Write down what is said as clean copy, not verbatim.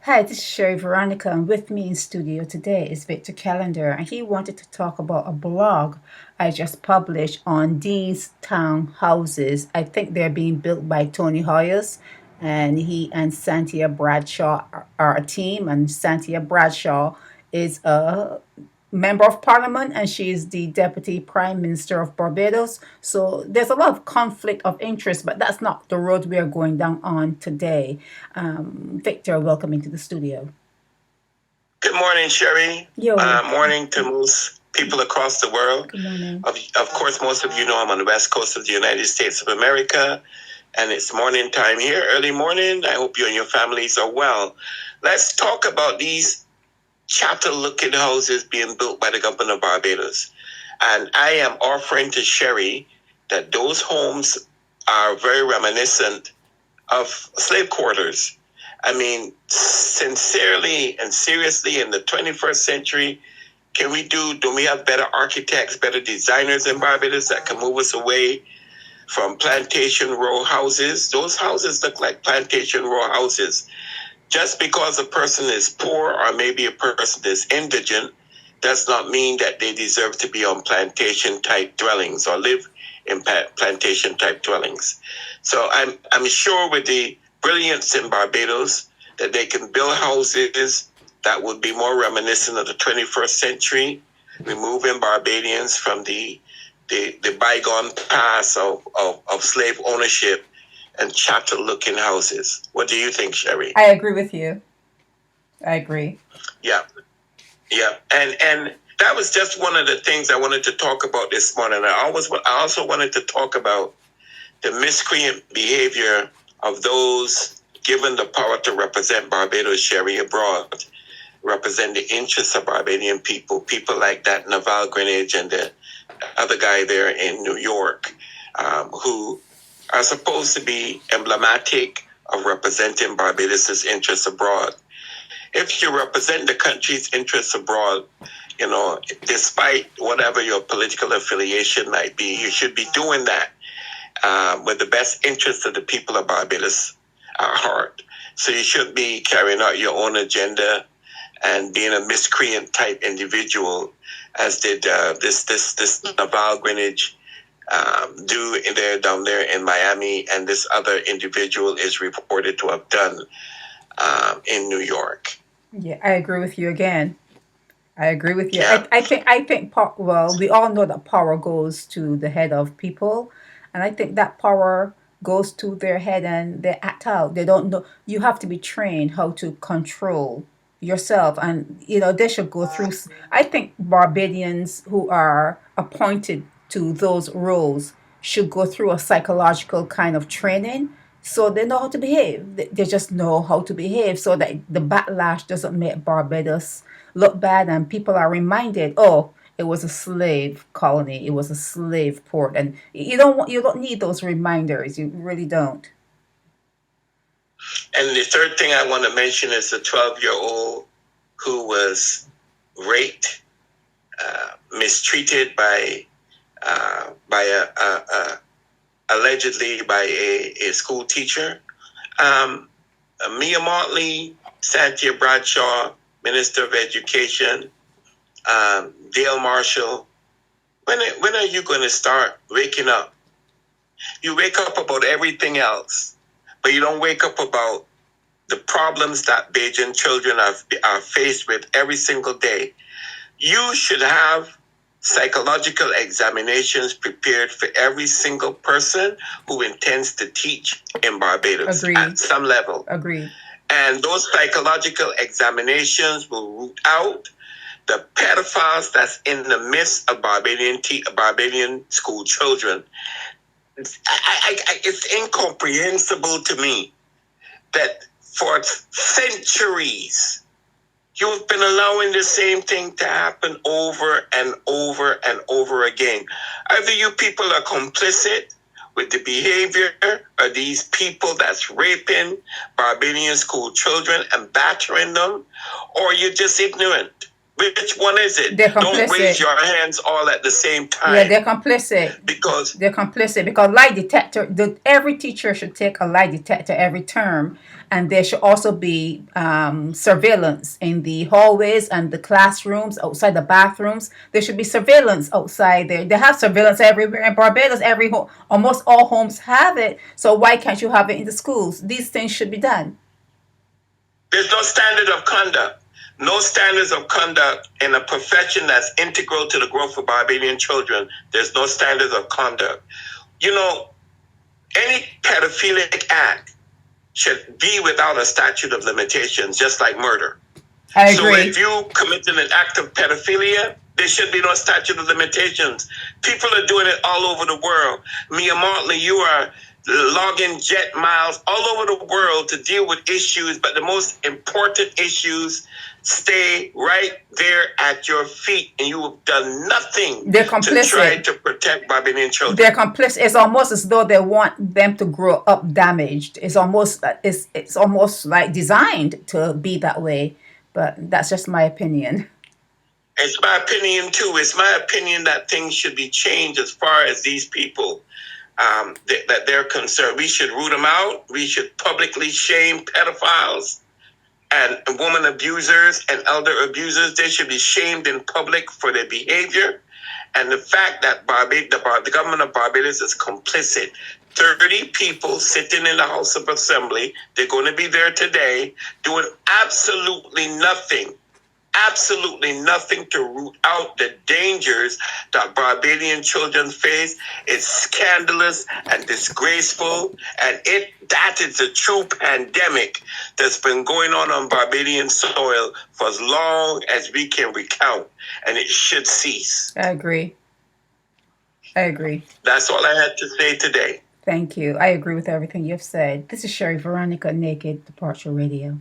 Hi, this is Sherry Veronica, and with me in studio today is Victor Callender, and he wanted to talk about a blog I just published on Dean's Town houses. I think they're being built by Tony Hoyers, and he and Santia Bradshaw are a team, and Santia Bradshaw is a member of parliament and she is the deputy prime minister of Barbados. So there's a lot of conflict of interest, but that's not the road we are going down on today. Victor, welcome into the studio. Good morning, Sherry. Yo. Morning to most people across the world. Good morning. Of course, most of you know I'm on the west coast of the United States of America, and it's morning time here, early morning. I hope you and your families are well. Let's talk about these chapter-looking houses being built by the government of Barbados. And I am offering to Sherry that those homes are very reminiscent of slave quarters. I mean, sincerely and seriously, in the 21st century, do we have better architects, better designers in Barbados that can move us away from plantation row houses? Those houses look like plantation row houses. Just because a person is poor or maybe a person is indigent does not mean that they deserve to be on plantation type dwellings or live in plantation type dwellings. So I'm sure with the brilliance in Barbados that they can build houses that would be more reminiscent of the 21st century, removing Barbadians from the bygone past of slave ownership and chapter-looking houses. What do you think, Sherry? I agree with you. I agree. Yeah. And that was just one of the things I wanted to talk about this morning. I also wanted to talk about the miscreant behavior of those given the power to represent Barbados, Sherry, abroad, represent the interests of Barbadian people like that Naval Greenwich and the other guy there in New York, who are supposed to be emblematic of representing Barbados' interests abroad. If you represent the country's interests abroad, despite whatever your political affiliation might be, you should be doing that with the best interests of the people of Barbados at heart. So you should be carrying out your own agenda and being a miscreant type individual, as did this Naval Greenwich do down there in Miami, and this other individual is reported to have done in New York. Yeah, I agree with you again. I agree with you. Yeah. I think well, we all know that power goes to the head of people, and I think that power goes to their head and they act out. They don't know. You have to be trained how to control yourself, and they should go through. I think Barbadians who are appointed to those roles should go through a psychological kind of training so they know how to behave. They just know how to behave so that the backlash doesn't make Barbados look bad and people are reminded, oh, it was a slave colony, it was a slave port, and you don't need those reminders. You really don't. And the third thing I want to mention is the 12-year-old who was raped, mistreated by allegedly by a school teacher. Mia Motley, Santia Bradshaw, Minister of Education, Dale Marshall, when are you going to start waking up? You wake up about everything else, but you don't wake up about the problems that Bajan children are faced with every single day. You should have psychological examinations prepared for every single person who intends to teach in Barbados. Agreed. At some level. Agreed. And those psychological examinations will root out the pedophiles that's in the midst of Barbadian school children. It's incomprehensible to me that for centuries you've been allowing the same thing to happen over and over and over again. Either you people are complicit with the behavior of these people that's raping Barbadian school children and battering them, or you're just ignorant. Which one is it? They're Don't raise complicit. your hands all at the same time. Yeah, they're complicit. Because They're complicit because lie detector. Every teacher should take a lie detector every term, and there should also be surveillance in the hallways and the classrooms, outside the bathrooms. There should be surveillance outside there. They have surveillance everywhere in Barbados. Almost all homes have it. So why can't you have it in the schools? These things should be done. There's no standard of conduct. No standards of conduct in a profession that's integral to the growth of Barbadian children. There's no standards of conduct. You know, any pedophilic act should be without a statute of limitations, just like murder. I agree. So if you committed an act of pedophilia, there should be no statute of limitations. People are doing it all over the world. Mia Motley, you are logging jet miles all over the world to deal with issues, but the most important issues stay right there at your feet, and you have done nothing They're to complicit. try to protect Barbadian children. They're complicit. It's almost as though they want them to grow up damaged. It's almost like designed to be that way. But that's just my opinion. It's my opinion too. It's my opinion that things should be changed as far as these people that they're concerned. We should root them out. We should publicly shame pedophiles and woman abusers and elder abusers. They should be shamed in public for their behavior. And the fact that the government of Barbados is complicit. 30 people sitting in the House of Assembly. They're going to be there today doing absolutely nothing to root out the dangers that Barbadian children face. It's scandalous and disgraceful, and that is a true pandemic that's been going on Barbadian soil for as long as we can recount, and it should cease. I agree. That's all I had to say today. Thank you. I agree with everything you've said. This is Sherry Veronica, Naked Departure Radio.